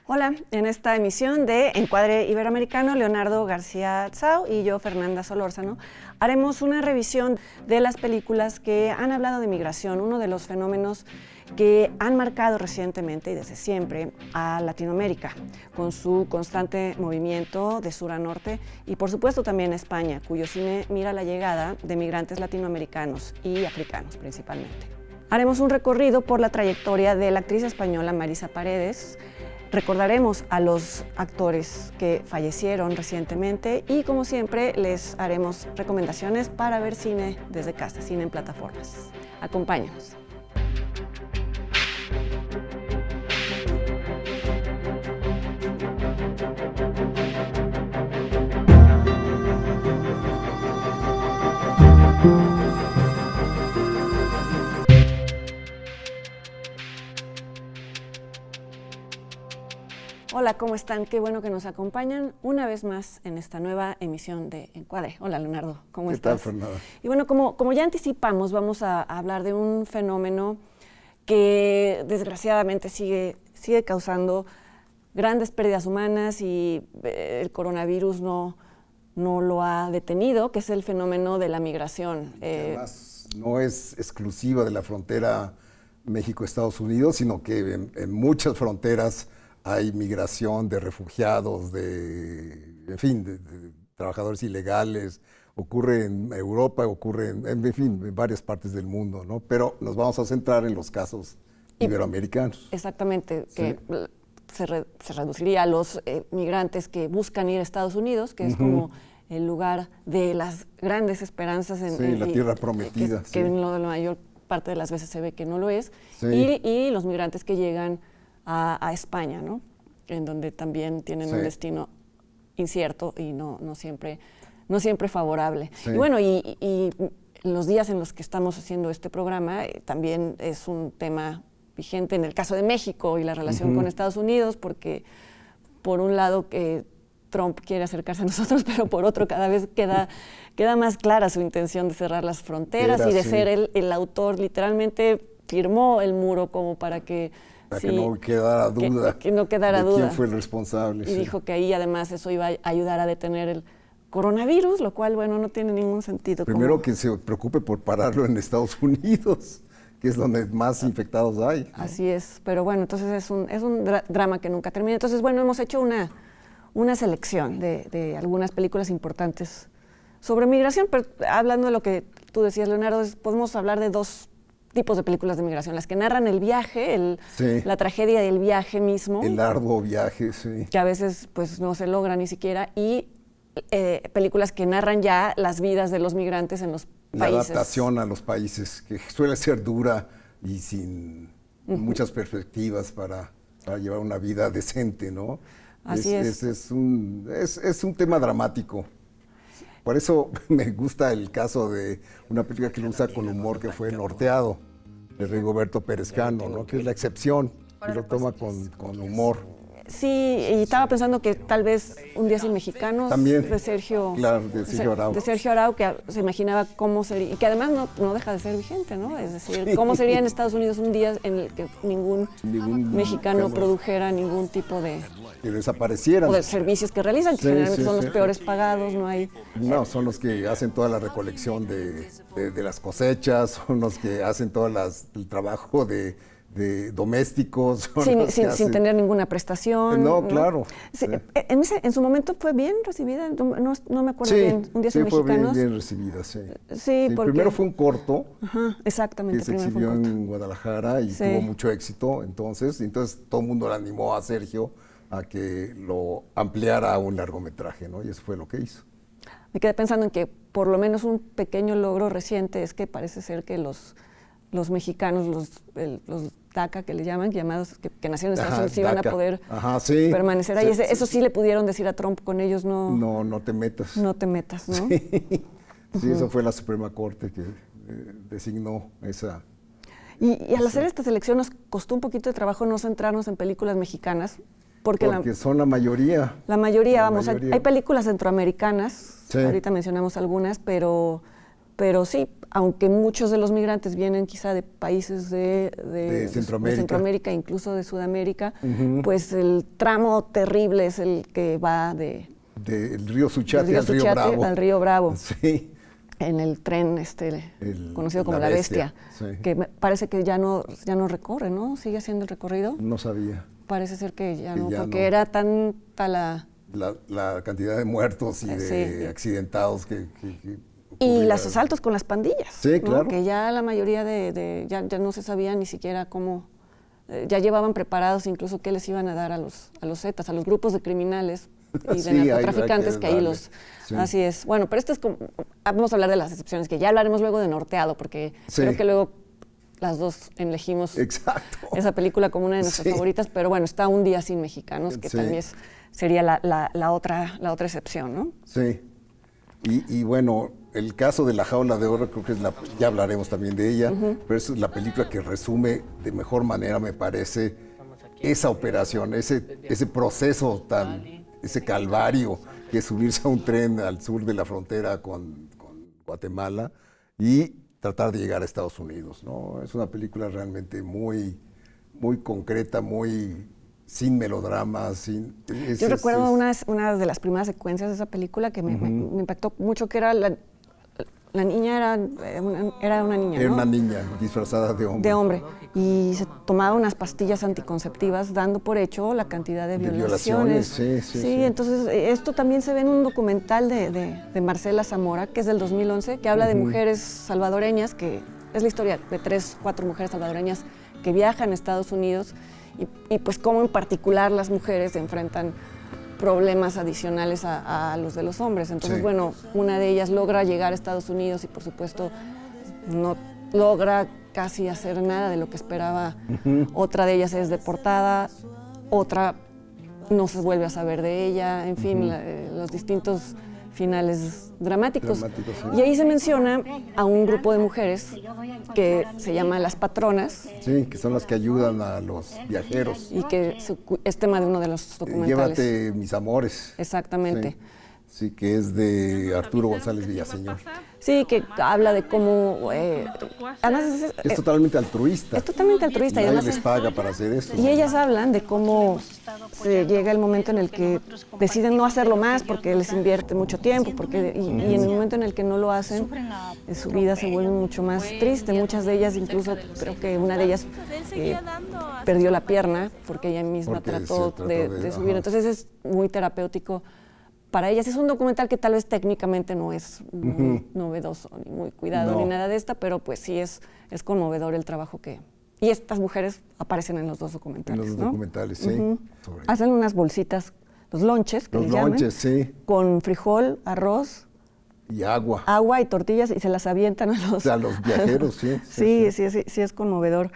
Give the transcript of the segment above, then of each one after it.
Hola, en esta emisión de Encuadre Iberoamericano, Leonardo García Tsao y yo, Fernanda Solórzano, haremos una revisión de las películas que han hablado de migración, uno de los fenómenos que han marcado recientemente y desde siempre a Latinoamérica, con su constante movimiento de sur a norte y por supuesto también a España, cuyo cine mira la llegada de migrantes latinoamericanos y africanos principalmente. Haremos un recorrido por la trayectoria de la actriz española Marisa Paredes. Recordaremos a los actores que fallecieron recientemente y, como siempre, les haremos recomendaciones para ver cine desde casa, cine en plataformas. Acompáñanos. Hola, ¿cómo están? Qué bueno que nos acompañan una vez más en esta nueva emisión de Encuadre. Hola, Leonardo, ¿cómo estás? ¿Qué tal, Fernanda? Y bueno, como ya anticipamos, vamos a hablar de un fenómeno que desgraciadamente sigue causando grandes pérdidas humanas y el coronavirus no lo ha detenido, que es el fenómeno de la migración. Además, no es exclusiva de la frontera México-Estados Unidos, sino que en muchas fronteras hay migración de refugiados, de trabajadores ilegales. Ocurre en Europa, ocurre en varias partes del mundo, ¿no? Pero nos vamos a centrar en los casos iberoamericanos. Exactamente, Sí. que se reduciría a los migrantes que buscan ir a Estados Unidos, que es como el lugar de las grandes esperanzas. La tierra prometida. Que en la mayor parte de las veces se ve que no lo es. Sí. Y los migrantes que llegan a España, ¿no? En donde también tienen un destino incierto y no siempre favorable. Sí. Y bueno, y los días en los que estamos haciendo este programa también es un tema vigente en el caso de México y la relación con Estados Unidos, porque por un lado que Trump quiere acercarse a nosotros, pero por otro cada vez queda más clara su intención de cerrar las fronteras y de ser el autor. Literalmente firmó el muro como para que no quedara duda. Que no quedara de duda. quién fue el responsable. Y dijo que ahí además eso iba a ayudar a detener el coronavirus, lo cual, bueno, no tiene ningún sentido. Primero que se preocupe por pararlo en Estados Unidos, que es donde más infectados hay, ¿no? Así es, pero bueno, entonces es un drama que nunca termina. Entonces, bueno, hemos hecho una selección de algunas películas importantes sobre migración, pero hablando de lo que tú decías, Leonardo, podemos hablar de dos tipos de películas de migración, las que narran el viaje, la tragedia del viaje mismo. El arduo viaje, sí. Que a veces pues no se logra ni siquiera, y películas que narran ya las vidas de los migrantes en los países. La adaptación a los países, que suele ser dura y sin muchas perspectivas para llevar una vida decente, ¿no? Así es. Es un tema dramático. Por eso me gusta el caso de una película que lo usa con humor, que fue Norteado, de Rigoberto Pérez Cano, ¿no? Que es la excepción, y lo toma con humor. Sí, y estaba pensando que tal vez Un día sin mexicanos, también, de Sergio Arau. De Sergio Arau, que se imaginaba cómo sería, y que además no deja de ser vigente, ¿no? Es decir, cómo sería en Estados Unidos un día en el que ningún mexicano produjera ningún tipo de... Que desaparecieran. O de servicios que realizan, que generalmente son los peores pagados, no hay... No, son los que hacen toda la recolección de las cosechas, son los que hacen todo el trabajo de domésticos. Sin tener ninguna prestación. No, claro. Sí, en su momento fue bien recibida, no me acuerdo bien. Un día sin fue mexicanos. bien recibida, sí. Sí, porque... Primero fue un corto. Ajá, exactamente. Que se exhibió en Guadalajara y tuvo mucho éxito. Entonces todo el mundo le animó a Sergio a que lo ampliara a un largometraje, ¿no? Y eso fue lo que hizo. Me quedé pensando en que por lo menos un pequeño logro reciente es que parece ser que los mexicanos, los DACA que le llaman, llamados que nacieron en Estados Unidos, iban a poder permanecer ahí. Eso sí le pudieron decir a Trump, con ellos no te metas. No te metas, ¿no? Sí, eso fue la Suprema Corte que designó esa... Y al hacer esta selección nos costó un poquito de trabajo no centrarnos en películas mexicanas, porque son la mayoría. La mayoría, hay películas centroamericanas, ahorita mencionamos algunas, pero sí, aunque muchos de los migrantes vienen quizá de países de Centroamérica, incluso de Sudamérica, pues el tramo terrible es el que va del río Suchiate al río Bravo. Sí. En el tren conocido como La Bestia, sí. Que parece que ya no recorre, ¿no? ¿Sigue haciendo el recorrido? No sabía. Parece ser que ya no, porque no. era tanta la cantidad de muertos y de accidentados que y los asaltos con las pandillas, sí, ¿no? Claro. Que ya la mayoría ya no se sabía ni siquiera cómo, ya llevaban preparados incluso qué les iban a dar a los Zetas, a los grupos de criminales y de narcotraficantes que ahí los... Sí. Así es. Bueno, pero esto es como... Vamos a hablar de las excepciones, que ya hablaremos luego de Norteado, porque creo que luego las dos elegimos esa película como una de nuestras favoritas, pero bueno, está Un día sin mexicanos, que también sería la otra excepción, ¿no? Sí. Y bueno, el caso de La Jaula de Oro, creo que ya hablaremos también de ella, pero es la película que resume de mejor manera, me parece, esa operación, ese proceso ese calvario que es subirse a un tren al sur de la frontera con Guatemala y tratar de llegar a Estados Unidos, ¿no? Es una película realmente muy, muy concreta, muy sin melodramas. Yo recuerdo una de las primeras secuencias de esa película que me impactó mucho, que era la niña era una niña, Era ¿no? una niña disfrazada de hombre. De hombre. Y se tomaba unas pastillas anticonceptivas dando por hecho la cantidad de violaciones. Sí, entonces esto también se ve en un documental de Marcela Zamora, que es del 2011, que habla de mujeres salvadoreñas, que es la historia de 3, 4 mujeres salvadoreñas que viajan a Estados Unidos y pues cómo en particular las mujeres enfrentan problemas adicionales a los de los hombres. Entonces, bueno, una de ellas logra llegar a Estados Unidos y, por supuesto, no logra casi hacer nada de lo que esperaba. Otra de ellas es deportada, otra no se vuelve a saber de ella, en fin, los distintos finales dramáticos. Y ahí se menciona a un grupo de mujeres que se llama Las Patronas. Sí, que son las que ayudan a los viajeros. Y que es tema de uno de los documentales. Llévate mis amores. Exactamente. Sí, que es de Arturo González Villaseñor. Sí, que habla de cómo... además es totalmente altruista. Es totalmente altruista. Nadie y además les paga para hacer eso. Y ellas hablan de cómo se llega el momento en el que deciden no hacerlo más porque les invierte mucho tiempo, y en el momento en el que no lo hacen, su vida se vuelve mucho más triste. Muchas de ellas, incluso creo que una de ellas perdió la pierna porque ella misma trató de subir. Entonces es muy terapéutico para ellas. Es un documental que tal vez técnicamente no es muy novedoso, ni muy cuidado, ni nada de pero pues sí es conmovedor el trabajo que... Y estas mujeres aparecen en los dos documentales. En los dos documentales, sí. Hacen unas bolsitas, los lonches, que los les lonches, llaman, sí. con frijol, arroz. Y agua. Agua y tortillas, y se las avientan a los viajeros, sí. Sí, es conmovedor.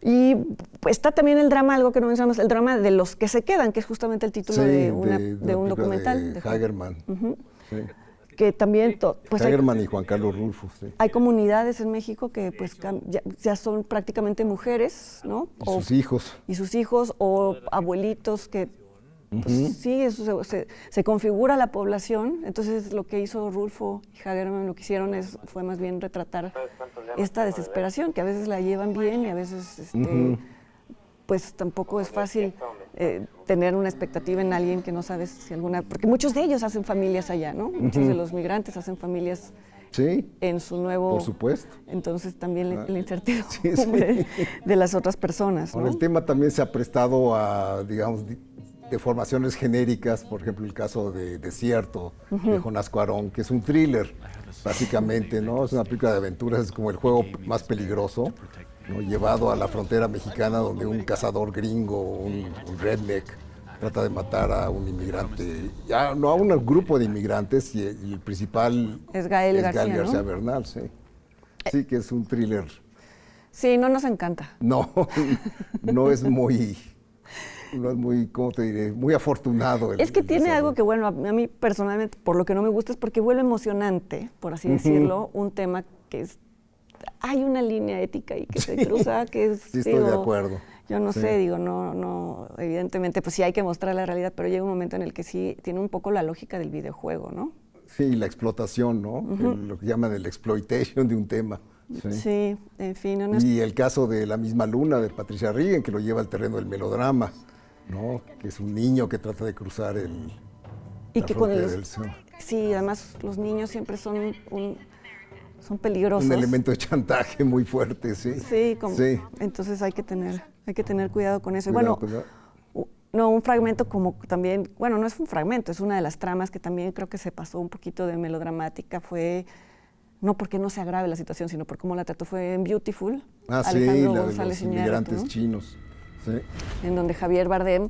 Y pues, está también el drama, algo que no mencionamos, el drama de los que se quedan, que es justamente el título de un documental. De Hagerman. Que también... Hagerman y Juan Carlos Rulfo, sí. Hay comunidades en México que pues ya son prácticamente mujeres, ¿no? Y sus hijos, o abuelitos que... Pues, sí, eso se configura la población. Entonces lo que hizo Rulfo y Hagerman, lo que hicieron fue más bien retratar esta desesperación, que a veces la llevan bien y a veces pues tampoco es fácil tener una expectativa en alguien que no sabes si porque muchos de ellos hacen familias allá, ¿no? Muchos de los migrantes hacen familias en su nuevo... Por supuesto. Entonces también la incertidumbre de las otras personas, ¿no? Bueno, el tema también se ha prestado a, digamos, deformaciones genéricas, por ejemplo, el caso de Desierto, de Jonás Cuarón, que es un thriller, básicamente, ¿no? Es una película de aventuras, es como el juego más peligroso, ¿no? Llevado a la frontera mexicana, donde un cazador gringo, un redneck, trata de matar a un inmigrante, a un grupo de inmigrantes, y el principal es Gael García, ¿no? Bernal, sí. Sí, que es un thriller. Sí, no nos encanta. No es muy... No es muy, ¿cómo te diré? Muy afortunado. Es que tiene algo que, bueno, a mí personalmente, por lo que no me gusta, es porque vuelve emocionante, por así decirlo, un tema que hay una línea ética y que se cruza, que es... Sí, estoy de acuerdo. Yo no sé, no, evidentemente, pues sí hay que mostrar la realidad, pero llega un momento en el que sí tiene un poco la lógica del videojuego, ¿no? Sí, la explotación, ¿no? Lo que llaman el exploitation de un tema. Sí, Sí, en fin. Y el caso de La misma luna de Patricia Regan, que lo lleva al terreno del melodrama, ¿no? Que es un niño que trata de cruzar Y la que con frontera los, del sur. sí, además los niños siempre son peligrosos. Un elemento de chantaje muy fuerte, sí. Sí, Sí. entonces hay que tener cuidado con eso. Y Cuidado, bueno, cuidado. no, un fragmento como también, bueno, no es un fragmento, es una de las tramas que también creo que se pasó un poquito de melodramática, fue, no porque no se agrave la situación, sino por cómo la trató, fue en Beautiful, Ah, sí, Alejandro la de González los Iñárritu, inmigrantes ¿no? chinos. Sí. En donde Javier Bardem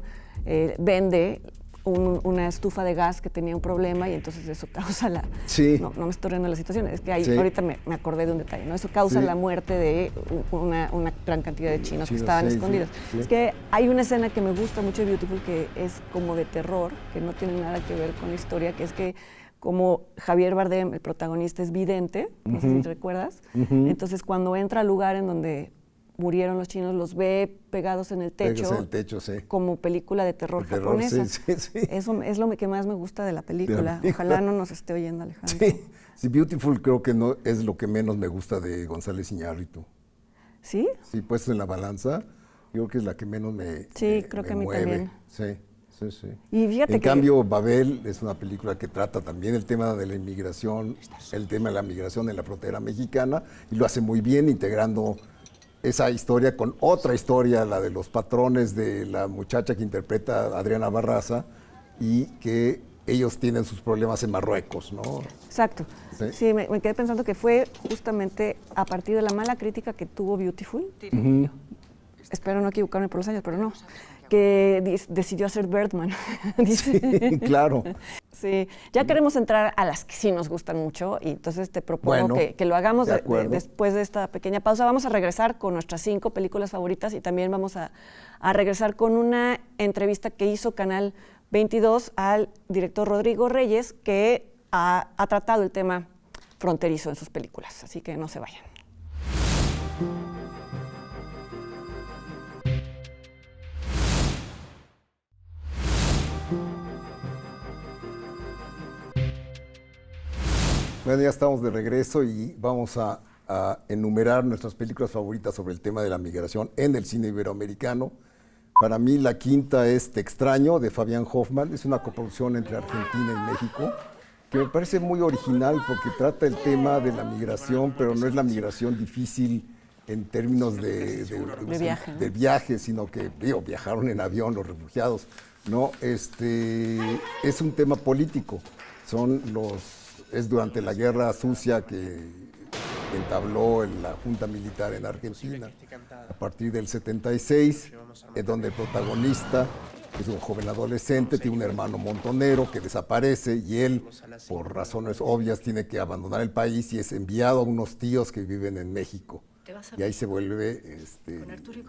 vende una estufa de gas que tenía un problema y entonces eso causa la... Sí. No me estoy riendo de la situación, es que Sí. ahorita me acordé de un detalle, ¿no? Eso causa Sí. la muerte de una gran cantidad de chinos que estaban sí, escondidos. sí. Es que hay una escena que me gusta mucho de Beautiful que es como de terror, que no tiene nada que ver con la historia, que es que como Javier Bardem, el protagonista, es vidente, no sé si te recuerdas, entonces cuando entra al lugar en donde murieron los chinos, los ve pegados en el techo, Pegados en el techo, sí. como película de terror De terror, japonesa. sí, sí. Eso es lo que más me gusta de la película. Ojalá no nos esté oyendo, Alejandro. Sí. Sí, Beautiful creo que no es lo que menos me gusta de González Iñárritu. ¿Sí? Sí, puesto en la balanza, yo creo que es la que menos Sí, creo que a mí mueve. también. Sí, sí, sí. Y fíjate En que... cambio, Babel es una película que trata también el tema de la inmigración, el tema de la migración en la frontera mexicana, y lo hace muy bien integrando esa historia con otra historia, la de los patrones de la muchacha que interpreta a Adriana Barraza, y que ellos tienen sus problemas en Marruecos, ¿no? Exacto. Sí. Sí, me quedé pensando que fue justamente a partir de la mala crítica que tuvo Beautiful, espero no equivocarme por los años, pero no, que decidió hacer Birdman. Dice. Sí, claro. Sí, ya queremos entrar a las que sí nos gustan mucho y entonces te propongo Bueno, que lo hagamos de acuerdo. después de esta pequeña pausa. Vamos a regresar con nuestras 5 películas favoritas y también vamos a regresar con una entrevista que hizo Canal 22 al director Rodrigo Reyes, que ha tratado el tema fronterizo en sus películas, así que no se vayan. Bueno, ya estamos de regreso y vamos a enumerar nuestras películas favoritas sobre el tema de la migración en el cine iberoamericano. Para mí la quinta es Te extraño, de Fabián Hoffman. Es una coproducción entre Argentina y México, que me parece muy original porque trata el tema de la migración, pero no es la migración difícil en términos de viaje, ¿no? de viaje, sino que viajaron en avión los refugiados. No, es un tema político. Es durante la guerra sucia que entabló la Junta Militar en Argentina a partir del 76, es donde el protagonista es un joven adolescente, tiene un hermano montonero que desaparece y él, por razones obvias, tiene que abandonar el país y es enviado a unos tíos que viven en México. Y ahí se vuelve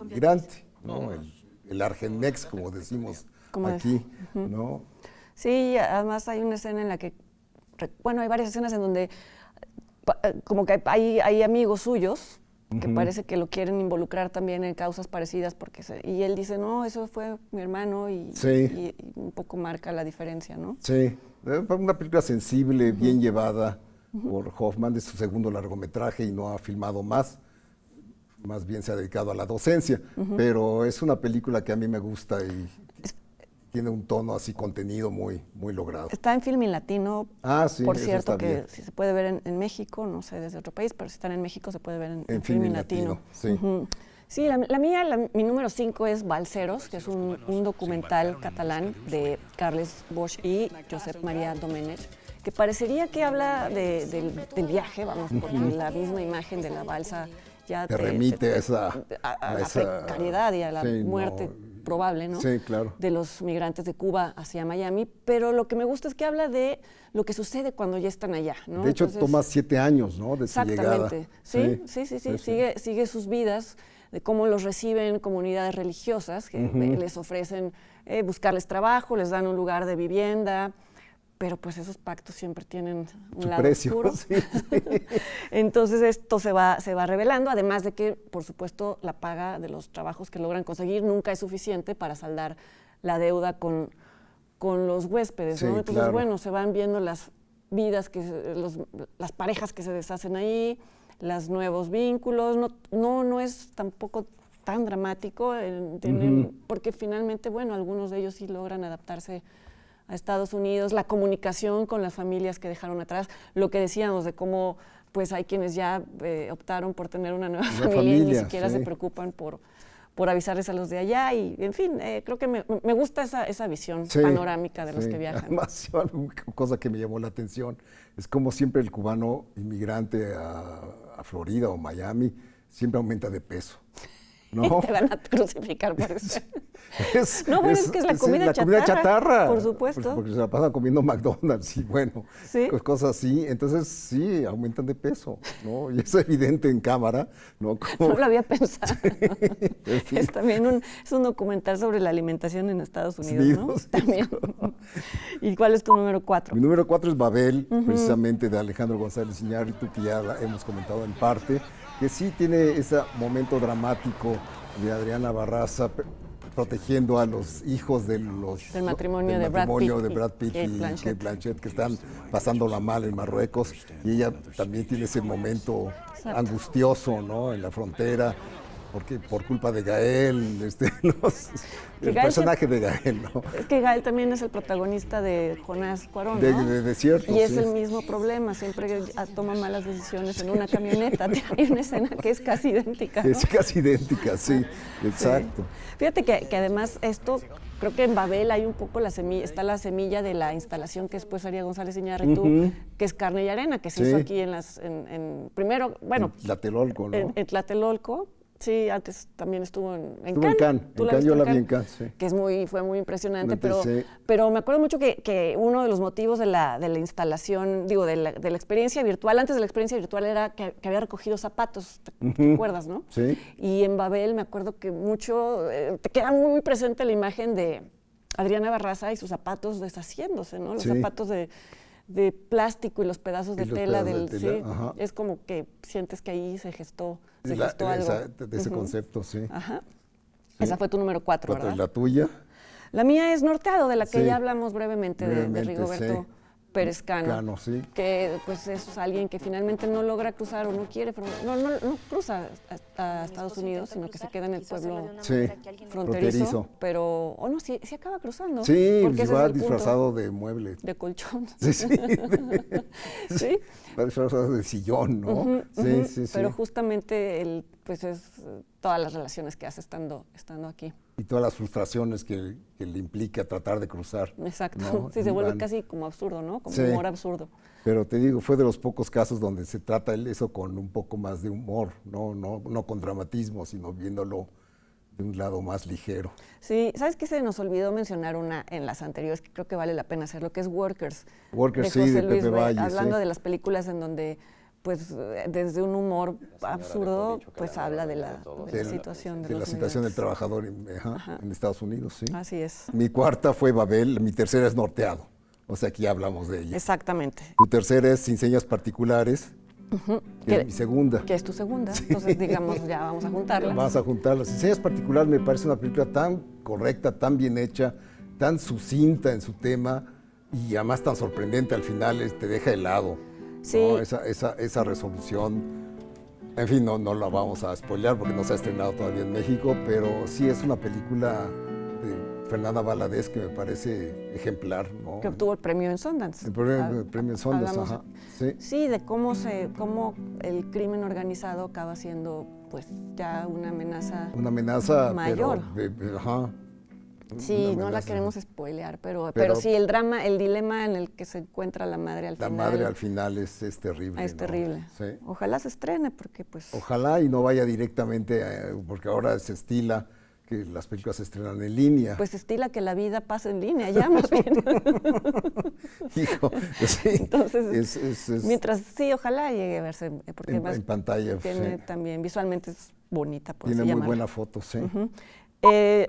migrante, ¿no? El Argenmex, como decimos aquí, ¿no? Sí, además hay una escena en la que, bueno, hay varias escenas en donde como que hay amigos suyos que parece que lo quieren involucrar también en causas parecidas y él dice, no, eso fue mi hermano y un poco marca la diferencia, ¿no? Sí, una película sensible, bien llevada por Hoffman, es su segundo largometraje y no ha filmado más bien se ha dedicado a la docencia, pero es una película que a mí me gusta y tiene un tono así contenido muy, muy logrado. Está en Filmin Latino, sí, por eso cierto, está que bien. si se puede ver en México, no sé desde otro país, pero si están en México se puede ver en Filmin Filmin Latino. Sí. Sí, mi número 5 es Balseros, que es un documental catalán de Carles Bosch y Josep Maria Domenech, que parecería que habla del viaje, vamos, porque la misma imagen de la balsa ya te remite a la precariedad y a la muerte probable, ¿no? Sí, claro. De los migrantes de Cuba hacia Miami, pero lo que me gusta es que habla de lo que sucede cuando ya están allá, ¿no? De hecho, toma 7 años, ¿no? De su llegada. Exactamente. Sí. Sigue sus vidas, de cómo los reciben comunidades religiosas que les ofrecen buscarles trabajo, les dan un lugar de vivienda, pero pues esos pactos siempre tienen un lado oscuro. Sí. Entonces esto se va revelando, además de que, por supuesto, la paga de los trabajos que logran conseguir nunca es suficiente para saldar la deuda con los huéspedes, Sí, ¿no? Entonces, claro. bueno, se van viendo las vidas, las parejas que se deshacen ahí, los nuevos vínculos. No es tampoco tan dramático, porque finalmente, bueno, algunos de ellos sí logran adaptarse a Estados Unidos, la comunicación con las familias que dejaron atrás, lo que decíamos de cómo pues hay quienes ya optaron por tener una nueva familia y ni siquiera se preocupan por avisarles a los de allá, y en fin, creo que me gusta esa visión panorámica de los que viajan. Además, una cosa que me llamó la atención es como siempre el cubano inmigrante a Florida o Miami siempre aumenta de peso, ¿no? Te van a crucificar por eso. Es que es la comida chatarra. Por supuesto. Porque se la pasan comiendo McDonald's y bueno, cosas así. Entonces sí, aumentan de peso, ¿no? Y es evidente en cámara, ¿no? No lo había pensado. Es también es un documental sobre la alimentación en Estados Unidos, ¿no? Sí, también. ¿Y cuál es tu número 4? Mi número 4 es Babel, precisamente de Alejandro González Iñárritu, que ya hemos comentado en parte, que sí tiene ese momento dramático de Adriana Barraza protegiendo a los hijos del matrimonio de Brad Pitt y Kate Blanchett, que están pasándola mal en Marruecos, y ella también tiene ese momento angustioso, ¿no? En la frontera, porque por culpa de Gael, el personaje de Gael, ¿no? Es que Gael también es el protagonista de Jonás Cuarón, ¿no? De Desierto. Y es el mismo problema, siempre toma malas decisiones en una camioneta. Hay una escena que es casi idéntica, ¿no? Es casi idéntica, sí, exacto. Sí. Fíjate que además esto, creo que en Babel hay un poco está la semilla de la instalación que después haría González Iñárritu, que es Carne y Arena, que se hizo aquí primero, bueno, en Tlatelolco, ¿no? En Tlatelolco. Sí, antes también estuvo en Cannes. Yo la vi en Cannes, sí. Que fue muy impresionante, pero me acuerdo mucho que uno de los motivos de la instalación, digo, de la experiencia virtual, antes de la experiencia virtual, era que había recogido zapatos, ¿te acuerdas, no? Sí. Y en Babel me acuerdo que mucho, te queda muy presente la imagen de Adriana Barraza y sus zapatos deshaciéndose, ¿no? Los zapatos de plástico y los pedazos de tela es como que sientes que ahí se gestó algo. De ese concepto, sí. Ajá. Sí. Esa fue tu número 4, ¿verdad? ¿Y la tuya? La mía es Norteado, de la que ya hablamos brevemente de Rigoberto Pérez Cano, que pues es alguien que finalmente no logra cruzar o no quiere, no cruza a Estados Unidos, sino que se queda en el pueblo fronterizo, pero sí acaba cruzando. Sí, porque va disfrazado de mueble. De colchón. Sí. ¿Sí? Va disfrazado de sillón, ¿no? Sí. Pero justamente pues es todas las relaciones que hace estando aquí. Y todas las frustraciones que le implica tratar de cruzar. Exacto, ¿no? Sí, se vuelve casi como absurdo, ¿no? Como humor absurdo. Pero te digo, fue de los pocos casos donde se trata eso con un poco más de humor, no con dramatismo, sino viéndolo de un lado más ligero. Sí, ¿sabes qué? Se nos olvidó mencionar una en las anteriores, que creo que vale la pena hacerlo, que es Workers. Workers, de Pepe Valle. Hablando de las películas en donde pues desde un humor absurdo, pues habla de la situación de la situación del trabajador en Estados Unidos, sí. Así es. Mi cuarta fue Babel, mi tercera es Norteado, o sea, aquí ya hablamos de ella. Exactamente. Tu tercera es Sin Señas Particulares, que es mi segunda. Que es tu segunda, entonces digamos, ya vamos a juntarla. Vamos a juntarla. Sin Señas Particulares me parece una película tan correcta, tan bien hecha, tan sucinta en su tema y además tan sorprendente al final, te deja helado. Sí. ¿No? Esa resolución, en fin, no la vamos a spoilear porque no se ha estrenado todavía en México, pero sí es una película de Fernanda Valadez que me parece ejemplar, ¿no? Que obtuvo el premio en Sundance. El premio en Sundance, Sí, de cómo el crimen organizado acaba siendo pues ya una amenaza mayor. Pero, sí, no la queremos spoilear, pero sí, el dilema en el que se encuentra la madre al final. La madre al final es terrible. Es terrible. Sí. Ojalá se estrene, porque pues... Ojalá y no vaya directamente, porque ahora se estila que las películas se estrenan en línea. Pues se estila que la vida pase en línea, ya más bien. Hijo, sí. Entonces, mientras sí, ojalá llegue a verse. Porque en pantalla. Tiene también, visualmente es bonita, por tiene muy buena foto, sí.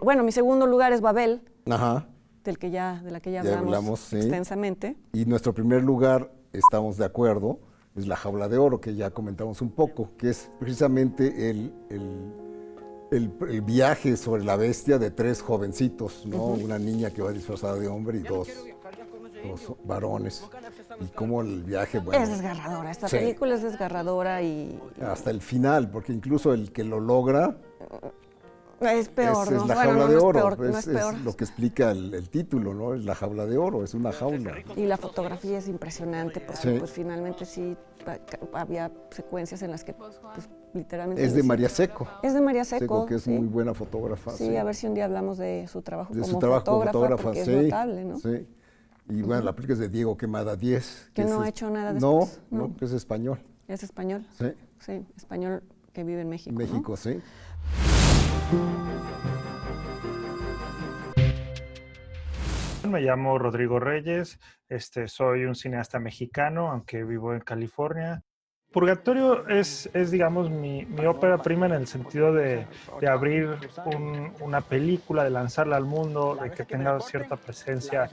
Bueno, mi segundo lugar es Babel, Ajá. de la que ya hablamos extensamente. Y nuestro primer lugar, estamos de acuerdo, es La Jaula de Oro, que ya comentamos un poco, que es precisamente el viaje sobre la bestia de tres jovencitos, ¿no? Una niña que va disfrazada de hombre y dos varones. y cómo el viaje, Es bueno, desgarradora, esta sí, película es desgarradora y hasta el final, porque incluso el que lo logra es peor, es ¿no? la Bueno, jaula no, de no es oro, peor, no es peor. es lo que explica el título, ¿no? Es la jaula de oro, es una jaula. Y la fotografía es impresionante porque Sí. pues finalmente sí había secuencias en las que pues, literalmente... Es de María Seco. Es de María Seco, Seco, que es sí. muy buena fotógrafa. Sí, a ver si un día hablamos de su trabajo De como su trabajo como fotógrafa, porque es sí. notable, ¿no? Sí. Y bueno, la película es de Diego Quemada 10. Que no ha hecho nada No, después, ¿no? no, que es español. Es español. Sí. Sí, español que vive en México, México, ¿no? sí. Me llamo Rodrigo Reyes, soy un cineasta mexicano, aunque vivo en California. Purgatorio es digamos, mi ópera prima en el sentido de abrir una película, de lanzarla al mundo, de que tenga cierta presencia.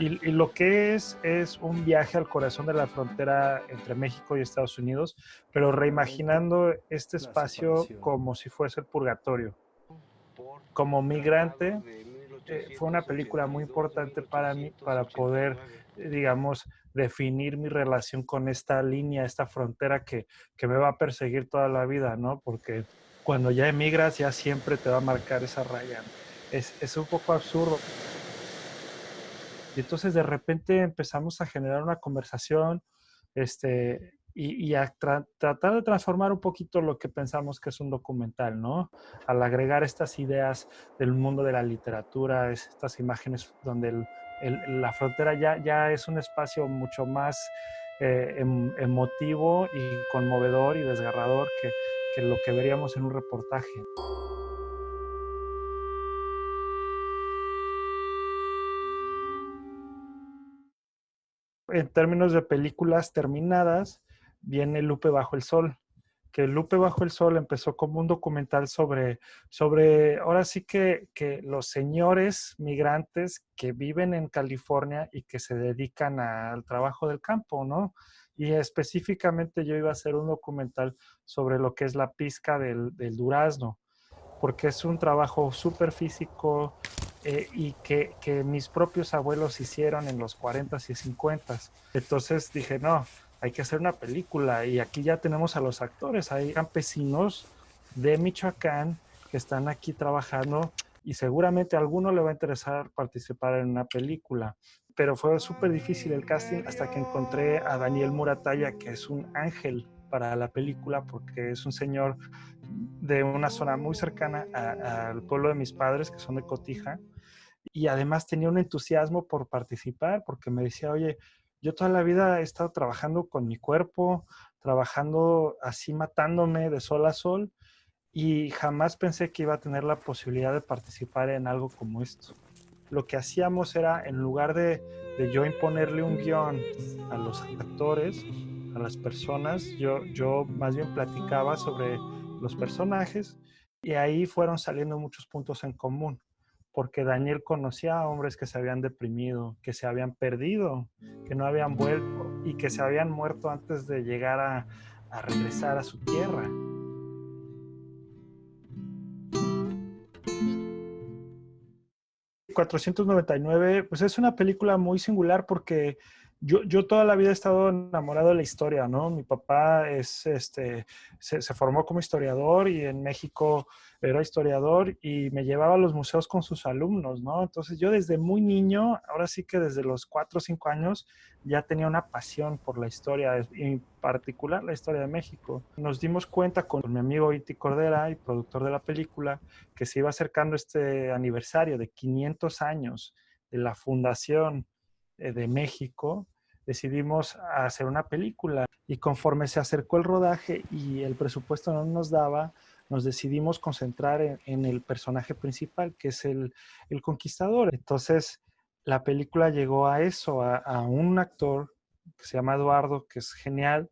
Y lo que es un viaje al corazón de la frontera entre México y Estados Unidos, pero reimaginando este espacio como si fuese el purgatorio. Como migrante, fue una película muy importante para mí, para poder, digamos, definir mi relación con esta línea, esta frontera que me va a perseguir toda la vida, ¿no? Porque cuando ya emigras, ya siempre te va a marcar esa raya. Es un poco absurdo. Y entonces de repente empezamos a generar una conversación, y a tratar de transformar un poquito lo que pensamos que es un documental, ¿no? Al agregar estas ideas del mundo de la literatura, estas imágenes donde la frontera ya es un espacio mucho más emotivo y conmovedor y desgarrador que lo que veríamos en un reportaje. En términos de películas terminadas, viene Lupe bajo el sol, que Lupe bajo el sol empezó como un documental sobre ahora sí que los señores migrantes que viven en California y que se dedican al trabajo del campo, ¿no? Y específicamente yo iba a hacer un documental sobre lo que es la pizca del durazno, porque es un trabajo súper físico, y que mis propios abuelos hicieron en los 40s y 50s. Entonces dije, no, hay que hacer una película y aquí ya tenemos a los actores, hay campesinos de Michoacán que están aquí trabajando y seguramente a alguno le va a interesar participar en una película. Pero fue súper difícil el casting hasta que encontré a Daniel Muratalla, que es un ángel para la película porque es un señor de una zona muy cercana al pueblo de mis padres, que son de Cotija, y además tenía un entusiasmo por participar, porque me decía, oye, yo toda la vida he estado trabajando con mi cuerpo, trabajando así matándome de sol a sol, y jamás pensé que iba a tener la posibilidad de participar en algo como esto. Lo que hacíamos era, en lugar de yo imponerle un guión a los actores, a las personas, yo más bien platicaba sobre los personajes y ahí fueron saliendo muchos puntos en común, porque Daniel conocía a hombres que se habían deprimido, que se habían perdido, que no habían vuelto y que se habían muerto antes de llegar a regresar a su tierra. $499, pues es una película muy singular porque yo toda la vida he estado enamorado de la historia, ¿no? Mi papá se formó como historiador y en México era historiador y me llevaba a los museos con sus alumnos, ¿no? Entonces yo desde muy niño, ahora sí que desde los 4 o 5 años, ya tenía una pasión por la historia, en particular la historia de México. Nos dimos cuenta con mi amigo Iti Cordera, y productor de la película, que se iba acercando este aniversario de 500 años de la fundación de México. Decidimos hacer una película y conforme se acercó el rodaje y el presupuesto no nos daba, nos decidimos concentrar en el personaje principal, que es el conquistador. Entonces, la película llegó a eso, a un actor que se llama Eduardo, que es genial,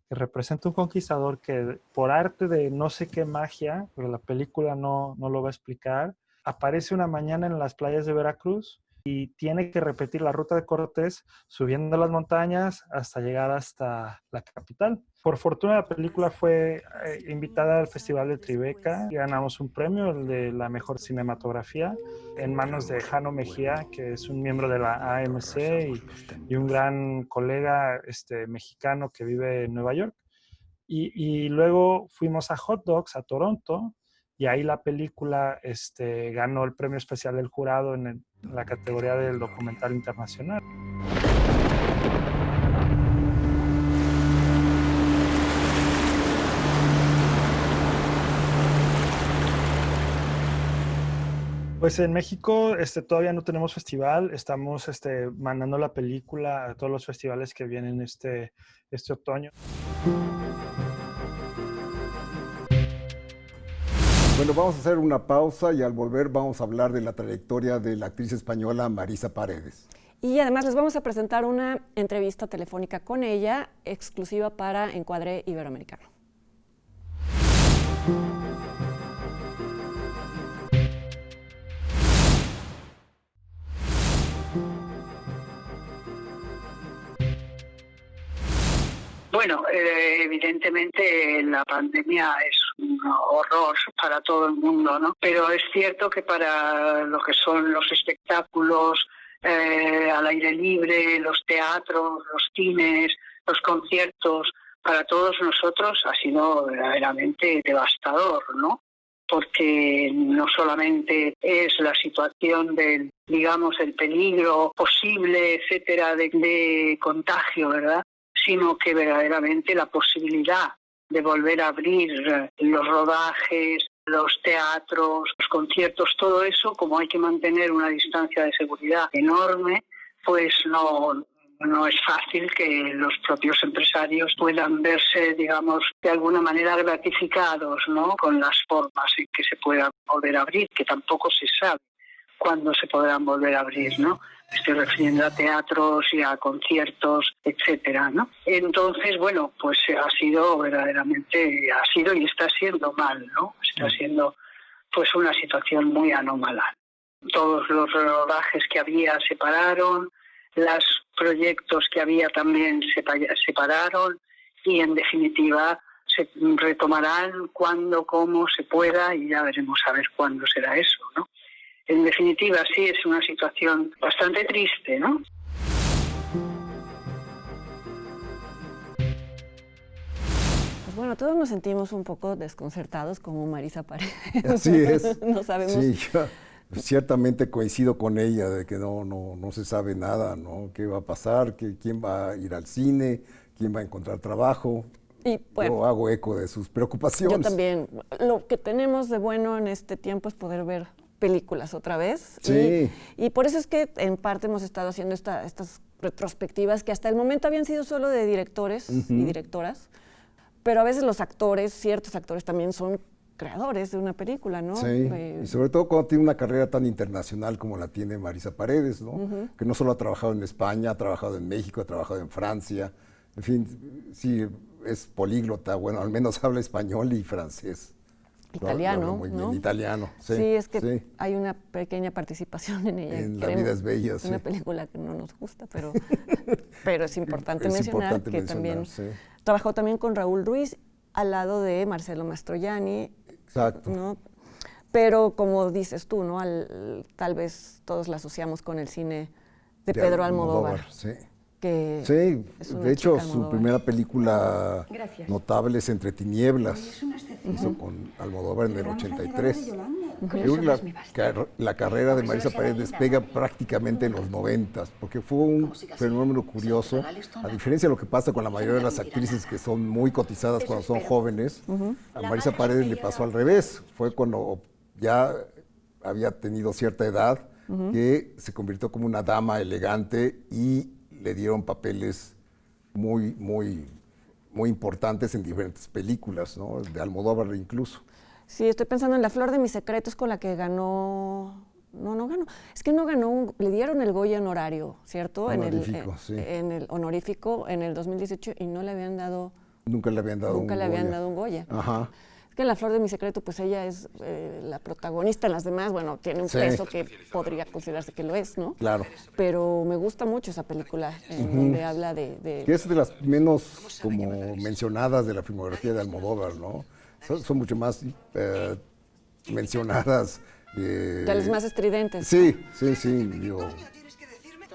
que representa un conquistador que por arte de no sé qué magia, pero la película no lo va a explicar, aparece una mañana en las playas de Veracruz y tiene que repetir la ruta de Cortés subiendo las montañas hasta llegar hasta la capital. Por fortuna la película fue invitada al Festival de Tribeca y ganamos un premio, el de la mejor cinematografía, en manos de Jano Mejía, que es un miembro de la AMC y un gran colega mexicano que vive en Nueva York. Y luego fuimos a Hot Dogs, a Toronto, y ahí la película ganó el premio especial del jurado en la categoría del documental internacional. Pues en México todavía no tenemos festival, estamos mandando la película a todos los festivales que vienen este otoño. Bueno, vamos a hacer una pausa y al volver vamos a hablar de la trayectoria de la actriz española Marisa Paredes. Y además les vamos a presentar una entrevista telefónica con ella, exclusiva para Encuadre Iberoamericano. Bueno, evidentemente la pandemia es un horror para todo el mundo, ¿no? Pero es cierto que para lo que son los espectáculos al aire libre, los teatros, los cines, los conciertos, para todos nosotros ha sido verdaderamente devastador, ¿no? Porque no solamente es la situación del, digamos, el peligro posible, etcétera, de contagio, ¿verdad?, sino que verdaderamente la posibilidad de volver a abrir los rodajes, los teatros, los conciertos, todo eso, como hay que mantener una distancia de seguridad enorme, pues no es fácil que los propios empresarios puedan verse, digamos, de alguna manera gratificados, ¿no?, con las formas en que se puedan volver a abrir, que tampoco se sabe cuándo se podrán volver a abrir, ¿no? Estoy refiriendo a teatros y a conciertos, etcétera, ¿no? Entonces, bueno, pues ha sido verdaderamente, ha sido y está siendo mal, ¿no? Está siendo pues una situación muy anómala. Todos los rodajes que había se pararon, los proyectos que había también se pararon y en definitiva se retomarán cuando, cómo se pueda y ya veremos a ver cuándo será eso, ¿no? En definitiva, sí, es una situación bastante triste, ¿no? Pues bueno, todos nos sentimos un poco desconcertados como Marisa Paredes. Así es. No sabemos. Sí, yo ciertamente coincido con ella de que no se sabe nada, ¿no? ¿Qué va a pasar? ¿Quién va a ir al cine? ¿Quién va a encontrar trabajo? Y, bueno, yo hago eco de sus preocupaciones. Yo también. Lo que tenemos de bueno en este tiempo es poder ver películas otra vez. Sí. Y por eso es que en parte hemos estado haciendo estas retrospectivas que hasta el momento habían sido solo de directores y directoras, pero a veces los actores, ciertos actores también son creadores de una película, ¿no? Sí, y sobre todo cuando tiene una carrera tan internacional como la tiene Marisa Paredes, ¿no? Que no solo ha trabajado en España, ha trabajado en México, ha trabajado en Francia, en fin, sí, es políglota, bueno, al menos habla español y francés. Italiano, muy ¿no? bien, italiano, sí. Sí, es que hay una pequeña participación en ella. En La vida es bella, sí. Una película que no nos gusta, pero es importante mencionar que también trabajó también con Raúl Ruiz al lado de Marcelo Mastroianni. Exacto. ¿No? Pero como dices tú, ¿no? Tal vez todos la asociamos con el cine de Pedro Almodóvar. Sí. Sí, de hecho su primera película notable es Entre Tinieblas, hizo con Almodóvar en el 83. La carrera de Marisa Paredes despega prácticamente en los 90, porque fue un fenómeno curioso, a diferencia de lo que pasa con la mayoría de las actrices que son muy cotizadas cuando son jóvenes, a Marisa Paredes le pasó al revés, fue cuando ya había tenido cierta edad que se convirtió como una dama elegante y le dieron papeles muy importantes en diferentes películas, ¿no? De Almodóvar incluso. Sí, estoy pensando en La Flor de mis secretos, con la que ganó... No ganó. Es que no ganó, le dieron el Goya honorario, ¿cierto? Honorífico, sí. En el honorífico en el 2018 y no le habían dado... Nunca le habían dado un Goya. Nunca le habían dado un Goya. Ajá. Es que en La flor de mi secreto, pues ella es la protagonista, en las demás, bueno, tiene un Sí. peso que podría considerarse que lo es, ¿no? Claro. Pero me gusta mucho esa película, donde habla de Que es de las menos como mencionadas de la filmografía de Almodóvar, ¿no? Son mucho más mencionadas. de las más estridentes. Sí, digo,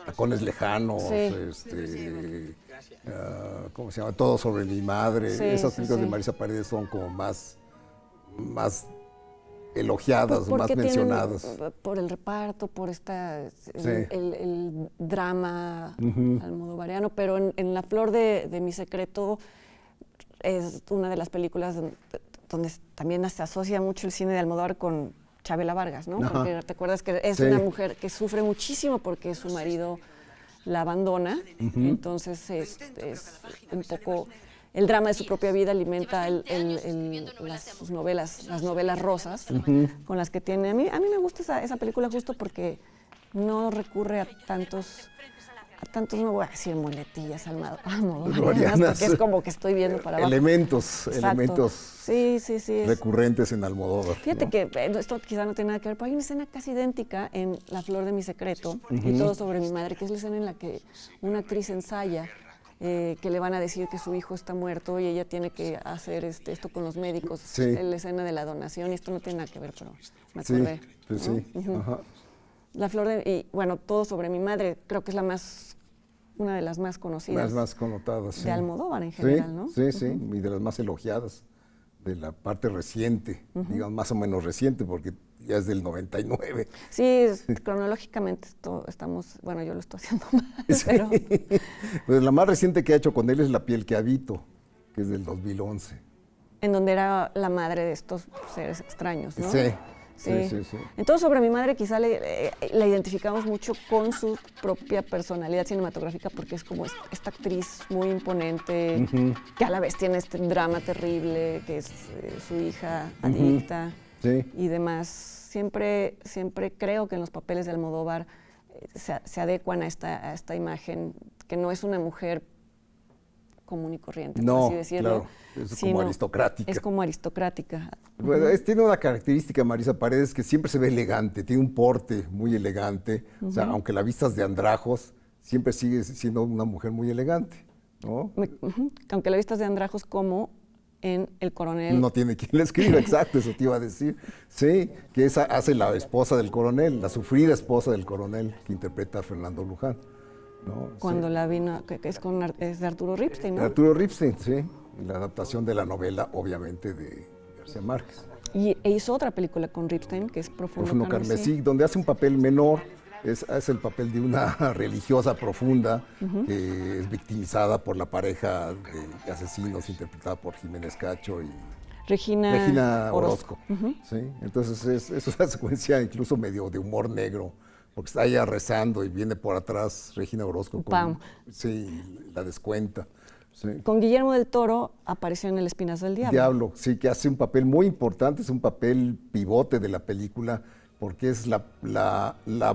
Tacones lejanos, Sí. ¿cómo se llama? Todo sobre mi madre. Sí, Esas sí, películas sí. de Marisa Paredes son como más elogiadas, Pues más porque mencionadas. por el reparto, por Sí. el drama almodovariano, pero en La flor de mi secreto es una de las películas donde también se asocia mucho el cine de Almodóvar con Chabela Vargas, ¿no? Ajá. Porque te acuerdas que es Sí. una mujer que sufre muchísimo porque su marido la abandona, entonces es un poco el drama de su propia vida alimenta sus novelas, las novelas rosas con las que tiene. A mí me gusta esa película justo porque no recurre a tantos, no voy a decir muletillas almodovarianas, porque es como que estoy viendo para abajo. Elementos Sí. recurrentes en Almodóvar. Fíjate ¿no? que esto quizá no tiene nada que ver, pero hay una escena casi idéntica en La flor de mi secreto y Todo sobre mi madre, que es la escena en la que una actriz ensaya que le van a decir que su hijo está muerto y ella tiene que hacer esto con los médicos, Sí. la escena de la donación, y esto no tiene nada que ver, pero me Sí, acordé. pues ¿no? sí. Ujú. Ajá. La flor y bueno, Todo sobre mi madre, creo que es una de las más conocidas Más connotadas. de sí. Almodóvar en general, Sí, ¿no? sí, y de las más elogiadas, de la parte reciente, digamos más o menos reciente, porque ya es del 99. Sí, cronológicamente bueno, yo lo estoy haciendo mal, pero Pues la más reciente que ha hecho con él es La piel que habito, que es del 2011. en donde era la madre de estos seres extraños, ¿no? Sí. Entonces, sobre mi madre quizá la identificamos mucho con su propia personalidad cinematográfica porque es como esta actriz muy imponente, que a la vez tiene este drama terrible, que es su hija adicta Sí. y demás. Siempre creo que en los papeles de Almodóvar se adecuan a esta imagen, que no es una mujer común y corriente, por No, así decirlo. claro, es como aristocrática. Es como aristocrática. Bueno, tiene una característica, Marisa Paredes, que siempre se ve elegante, tiene un porte muy elegante. O sea, aunque la vistas de andrajos, siempre sigue siendo una mujer muy elegante, ¿no? Aunque la vistas de andrajos como en El coronel. No tiene quien le escriba, exacto, eso te iba a decir. Sí, que esa hace la esposa del coronel, la sufrida esposa del coronel, que interpreta a Fernando Luján, ¿no? Cuando Sí. la vino, que es de Arturo Ripstein, ¿no? Arturo Ripstein, sí, y la adaptación de la novela, obviamente, de García Márquez. E hizo otra película con Ripstein, que es Profundo Carmesí, donde hace un papel menor, hace el papel de una religiosa profunda que es victimizada por la pareja de asesinos interpretada por Jiménez Cacho y Regina Orozco. ¿Sí? Entonces es una secuencia incluso medio de humor negro, porque está ella rezando y viene por atrás Regina Orozco. Pam. Sí, la descuenta. Sí. Con Guillermo del Toro apareció en El Espinazo del Diablo. Sí, que hace un papel muy importante, es un papel pivote de la película, porque es la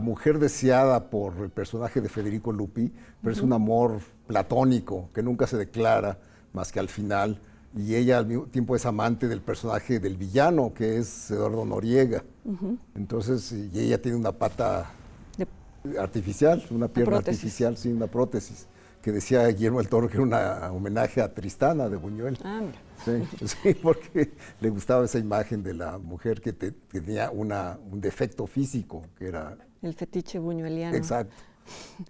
mujer deseada por el personaje de Federico Lupi, pero es un amor platónico que nunca se declara más que al final, y ella al mismo tiempo es amante del personaje del villano, que es Eduardo Noriega. Entonces, y ella tiene una pata artificial, una pierna artificial, sí, una prótesis, que decía Guillermo del Toro que era un homenaje a Tristana de Buñuel. Ah, mira. Sí, porque le gustaba esa imagen de la mujer que tenía un defecto físico, que era... El fetiche buñueliano. Exacto.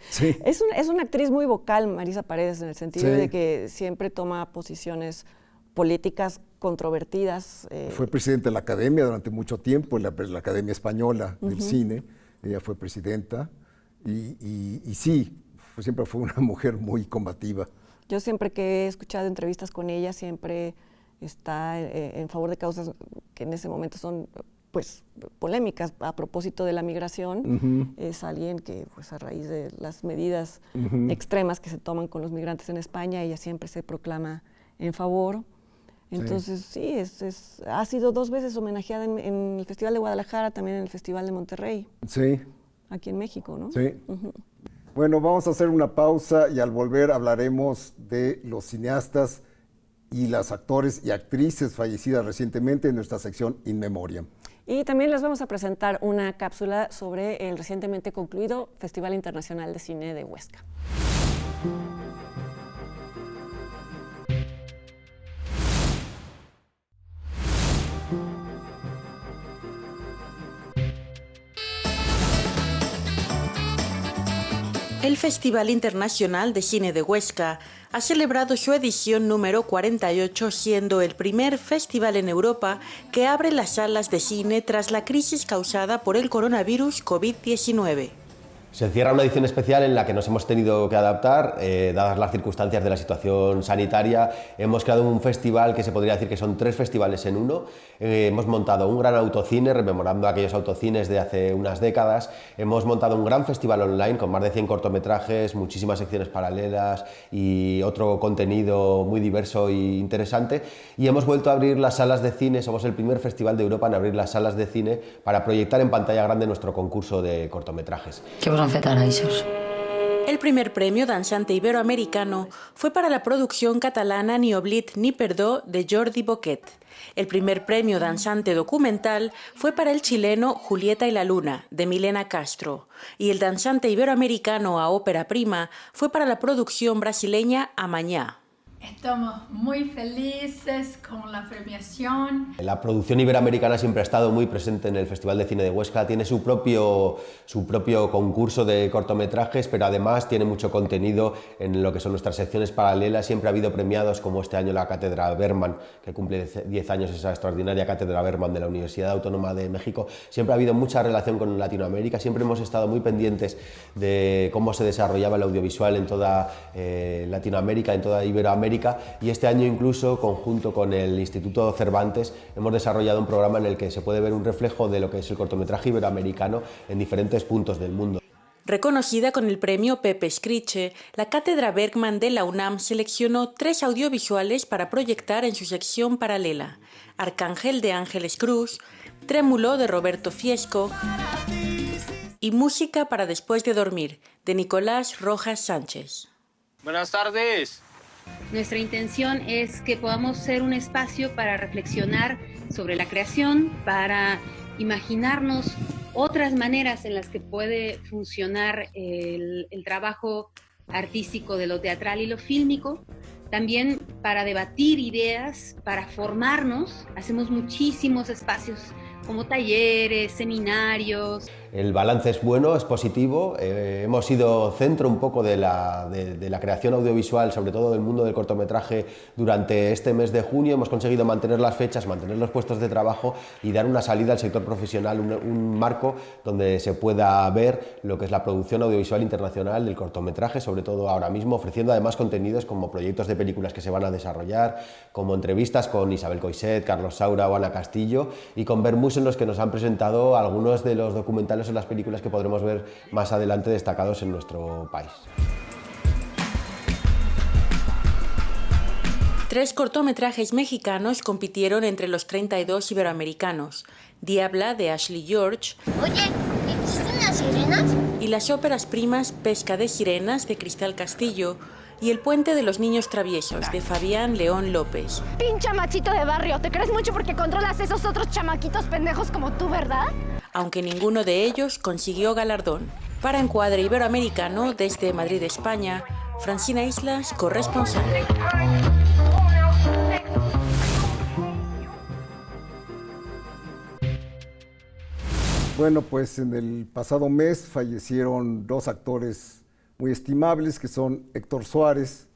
Sí. Es una actriz muy vocal, Marisa Paredes, en el sentido Sí. de que siempre toma posiciones políticas controvertidas. Fue presidenta de la Academia durante mucho tiempo, la Academia Española del Cine. Ella fue presidenta y sí, siempre fue una mujer muy combativa. Yo siempre que he escuchado entrevistas con ella, siempre está en favor de causas que en ese momento son pues polémicas a propósito de la migración. Es alguien que pues a raíz de las medidas extremas que se toman con los migrantes en España, ella siempre se proclama en favor. Entonces sí, ha sido 2 veces homenajeada en el Festival de Guadalajara, también en el Festival de Monterrey, Sí, aquí en México, ¿no? sí. Bueno, vamos a hacer una pausa y al volver hablaremos de los cineastas y las actores y actrices fallecidas recientemente en nuestra sección In Memoriam. Y también les vamos a presentar una cápsula sobre el recientemente concluido Festival Internacional de Cine de Huesca. El Festival Internacional de Cine de Huesca ha celebrado su edición número 48, siendo el primer festival en Europa que abre las salas de cine tras la crisis causada por el coronavirus COVID-19. Se cierra una edición especial en la que nos hemos tenido que adaptar, dadas las circunstancias de la situación sanitaria. Hemos creado un festival que se podría decir que son 3 festivales en uno. Hemos montado un gran autocine, rememorando aquellos autocines de hace unas décadas. Hemos montado un gran festival online con más de 100 cortometrajes, muchísimas secciones paralelas y otro contenido muy diverso e interesante. Y hemos vuelto a abrir las salas de cine. Somos el primer festival de Europa en abrir las salas de cine para proyectar en pantalla grande nuestro concurso de cortometrajes. El primer premio danzante iberoamericano fue para la producción catalana Ni oblit ni perdó de Jordi Boquet. El primer premio danzante documental fue para el chileno Julieta y la Luna, de Milena Castro. Y el danzante iberoamericano a ópera prima fue para la producción brasileña Amañá. Estamos muy felices con la premiación. La producción iberoamericana siempre ha estado muy presente en el Festival de Cine de Huesca. Tiene su propio concurso de cortometrajes, pero además tiene mucho contenido en lo que son nuestras secciones paralelas. Siempre ha habido premiados, como este año la Cátedra Berman, que cumple 10 años, esa extraordinaria Cátedra Berman de la Universidad Autónoma de México. Siempre ha habido mucha relación con Latinoamérica. Siempre hemos estado muy pendientes de cómo se desarrollaba el audiovisual en toda Latinoamérica, en toda Iberoamérica. Y este año incluso, conjunto con el Instituto Cervantes, hemos desarrollado un programa en el que se puede ver un reflejo de lo que es el cortometraje iberoamericano en diferentes puntos del mundo. Reconocida con el premio Pepe Scriche, la Cátedra Bergman de la UNAM seleccionó 3 audiovisuales para proyectar en su sección paralela: Arcángel de Ángeles Cruz, Trémulo de Roberto Fiesco y Música para después de dormir de Nicolás Rojas Sánchez. Buenas tardes. Nuestra intención es que podamos ser un espacio para reflexionar sobre la creación, para imaginarnos otras maneras en las que puede funcionar el trabajo artístico de lo teatral y lo fílmico, también para debatir ideas, para formarnos. Hacemos muchísimos espacios como talleres, seminarios. El balance es bueno, es positivo. Hemos sido centro un poco de la creación audiovisual, sobre todo del mundo del cortometraje, durante este mes de junio. Hemos conseguido mantener las fechas, mantener los puestos de trabajo y dar una salida al sector profesional, un marco donde se pueda ver lo que es la producción audiovisual internacional del cortometraje, sobre todo ahora mismo, ofreciendo además contenidos como proyectos de películas que se van a desarrollar, como entrevistas con Isabel Coixet, Carlos Saura o Ana Castillo, y con Vermús, en los que nos han presentado algunos de los documentales o las películas que podremos ver más adelante destacados en nuestro país. 3 cortometrajes mexicanos compitieron entre los 32 iberoamericanos: Diabla de Ashley George, Oye, ¿existen las sirenas? Y las óperas primas Pesca de Sirenas de Cristal Castillo y El puente de los niños traviesos de Fabián León López. Pinche machito de barrio, ¿te crees mucho porque controlas esos otros chamaquitos pendejos como tú, verdad? Aunque ninguno de ellos consiguió galardón. Para Encuadre Iberoamericano, desde Madrid, España, Francina Islas, corresponsal. Bueno, pues en el pasado mes fallecieron 2 actores muy estimables, que son Héctor Suárez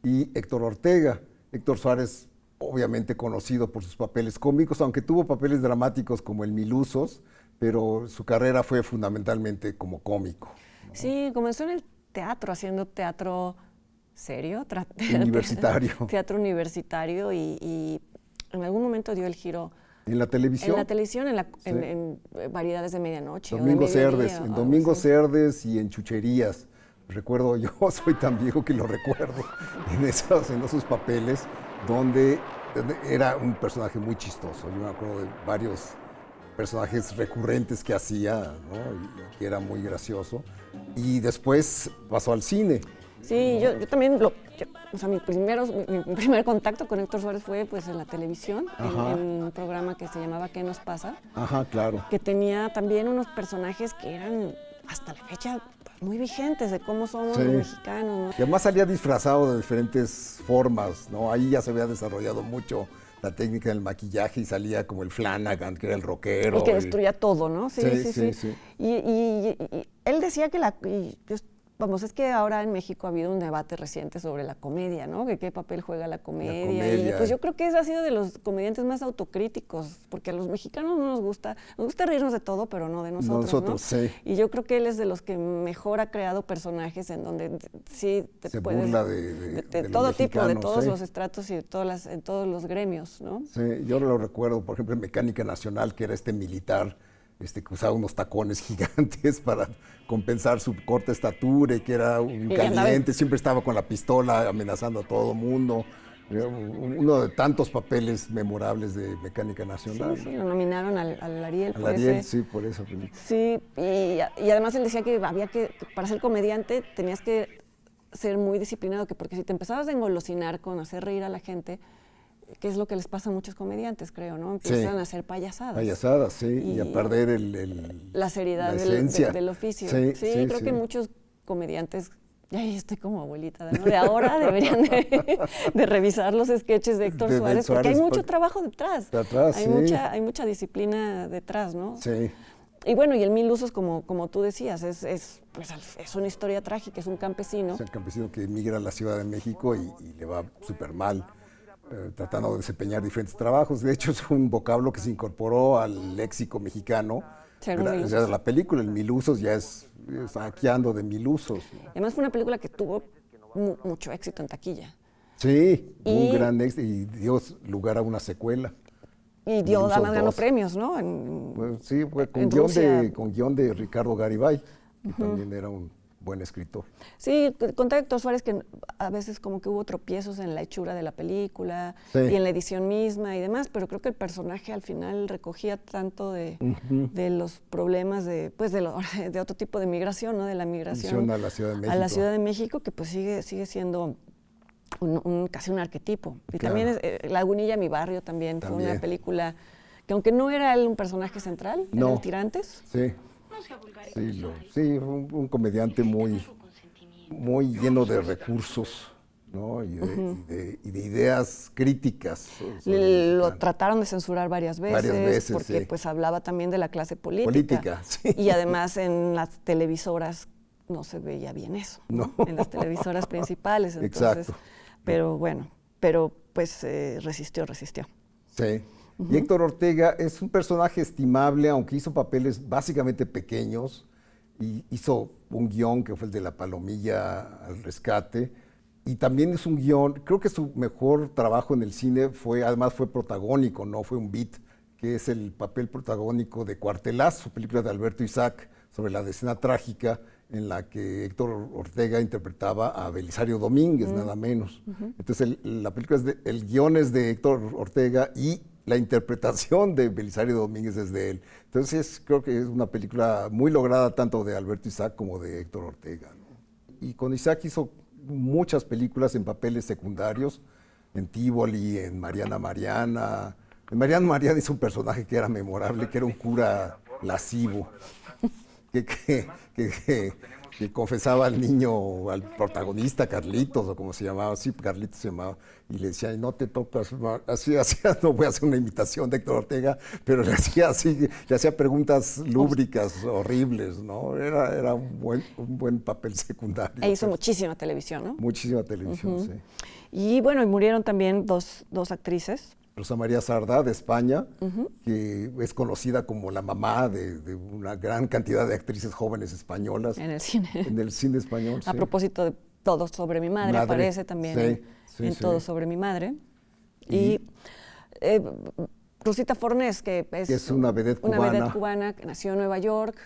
y Héctor Ortega. Héctor Suárez, obviamente conocido por sus papeles cómicos, aunque tuvo papeles dramáticos como El Milusos, pero su carrera fue fundamentalmente como cómico, ¿no? Sí, comenzó en el teatro, haciendo teatro serio, Universitario. Teatro universitario y en algún momento dio el giro. ¿En la televisión? En la televisión, Sí. en Variedades de Medianoche. Domingos o de mediodía, Cerdes, en o Domingos así. Cerdes y en Chucherías. Recuerdo, yo soy tan viejo que lo recuerdo, en esos papeles donde era un personaje muy chistoso. Yo me acuerdo de varios personajes recurrentes que hacía, ¿no? Y que era muy gracioso. Y después pasó al cine. Sí, yo también, o sea, mi primer contacto con Héctor Suárez fue pues en la televisión, en un programa que se llamaba ¿Qué nos pasa? Ajá, claro. Que tenía también unos personajes que eran hasta la fecha pues, muy vigentes de cómo somos los mexicanos, ¿no? Y además salía disfrazado de diferentes formas, ¿no? Ahí ya se había desarrollado mucho la técnica del maquillaje y salía como el Flanagan, que era el rockero. El que destruía todo, ¿no? Sí. Y él decía que vamos, es que ahora en México ha habido un debate reciente sobre la comedia, ¿no? Que qué papel juega la comedia. Y pues yo creo que ese ha sido de los comediantes más autocríticos, porque a los mexicanos no nos gusta reírnos de todo, pero no de nosotros, ¿no? Sí. Y yo creo que él es de los que mejor ha creado personajes en donde sí te se puedes... burla de todo tipo, de todos sí. los estratos y en todos los gremios, ¿no? Sí, yo lo recuerdo, por ejemplo, en Mecánica Nacional, que era este militar, que usaba unos tacones gigantes para compensar su corta estatura y que era un caliente, siempre estaba con la pistola amenazando a todo el mundo. Uno de tantos papeles memorables de Mecánica Nacional. Sí, lo nominaron al Ariel. Al Ariel, sí, por esa película. Sí, y además él decía que para ser comediante tenías que ser muy disciplinado, porque si te empezabas a engolosinar con hacer reír a la gente, que es lo que les pasa a muchos comediantes, creo, ¿no? Empiezan a hacer payasadas. Payasadas, sí, y a perder la seriedad del oficio. Sí, creo que muchos comediantes, ya estoy como abuelita, ¿no? De ahora deberían de revisar los sketches de Héctor Suárez, porque hay mucho trabajo detrás. Hay mucha disciplina detrás, ¿no? Sí. Y bueno, y el Mil Usos, como tú decías, es una historia trágica, es un campesino. Es el campesino que emigra a la Ciudad de México y le va súper mal. Tratando de desempeñar diferentes trabajos. De hecho, es un vocablo que se incorporó al léxico mexicano. Gracias a la película, el Mil Usos ya está aquí ando de mil usos, ¿no? Además fue una película que tuvo mucho éxito en taquilla. Sí, un gran éxito y dio lugar a una secuela. Y además ganó premios, ¿no? Sí, fue con guión de Ricardo Garibay, que también era un buen escritor. Sí, contra Héctor Suárez que a veces como que hubo tropiezos en la hechura de la película y en la edición misma y demás, pero creo que el personaje al final recogía tanto de los problemas de otro tipo de migración, ¿no? De la migración a la Ciudad de México. A la Ciudad de México, que pues sigue siendo casi un arquetipo. Y también Lagunilla, mi barrio, también fue una película que aunque no era él un personaje central, era el Tirantes. Sí. Sí, un comediante muy lleno de recursos, ¿no? y de ideas críticas. Lo trataron de censurar varias veces porque pues hablaba también de la clase política. Sí. Y además en las televisoras no se veía bien eso, ¿no? En las televisoras principales. Entonces, exacto. Pero bueno, pues resistió. Sí. Y Héctor Ortega es un personaje estimable, aunque hizo papeles básicamente pequeños, y hizo un guión que fue el de La Palomilla al Rescate, y también es un guión, creo que su mejor trabajo en el cine además fue protagónico, no fue un beat, que es el papel protagónico de Cuartelazo, película de Alberto Isaac, sobre la decena trágica, en la que Héctor Ortega interpretaba a Belisario Domínguez, nada menos. Entonces la película el guión es de Héctor Ortega y la interpretación de Belisario Domínguez es de él. Entonces creo que es una película muy lograda tanto de Alberto Isaac como de Héctor Ortega, ¿no? Y con Isaac hizo muchas películas en papeles secundarios, en Tívoli, en Mariana Mariana. En Mariana Mariana hizo un personaje que era memorable, que era un cura lascivo, que confesaba al niño, al protagonista, Carlitos, o como se llamaba, sí, Carlitos se llamaba, y le decía, no te tocas, así, no voy a hacer una imitación de Héctor Ortega, pero le hacía preguntas lúbricas, horribles, ¿no? Era un buen papel secundario. E hizo muchísima televisión, ¿no? Muchísima televisión, sí. Y bueno, y murieron también dos actrices. Rosa María Sardá, de España, que es conocida como la mamá de una gran cantidad de actrices jóvenes españolas. En el cine. En el cine español, A propósito de Todo sobre mi madre, aparece también en Todo sobre mi madre. Y Rosita Fornés, que es una vedette cubana que nació en Nueva York.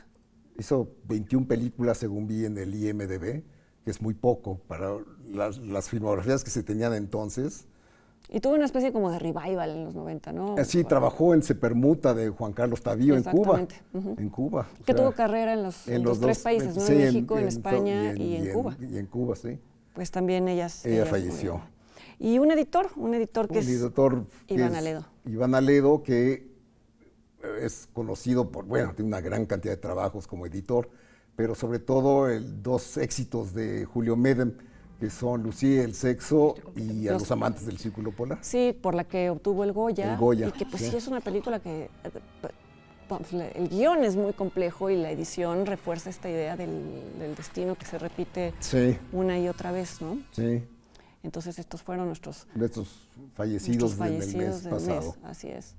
Hizo 21 películas, según vi en el IMDb, que es muy poco para las filmografías que se tenían entonces. Y tuvo una especie como de revival en los 90, ¿no? Sí, trabajó en Se Permuta de Juan Carlos Tavío en Cuba. En Cuba. Que tuvo carrera en los tres países, ¿no? En México, en España y en Cuba. Y en Cuba, sí. Pues también ella falleció. Y un editor que es Iván Aledo. Iván Aledo, que es conocido por, bueno, tiene una gran cantidad de trabajos como editor, pero sobre todo dos éxitos de Julio Medem, que son Lucía, el sexo y A los amantes del círculo polar. Sí, por la que obtuvo el Goya. El Goya. Y que pues sí es una película que el guión es muy complejo y la edición refuerza esta idea del destino que se repite una y otra vez, ¿no? Sí. Entonces estos fueron nuestros fallecidos del mes pasado. Así es.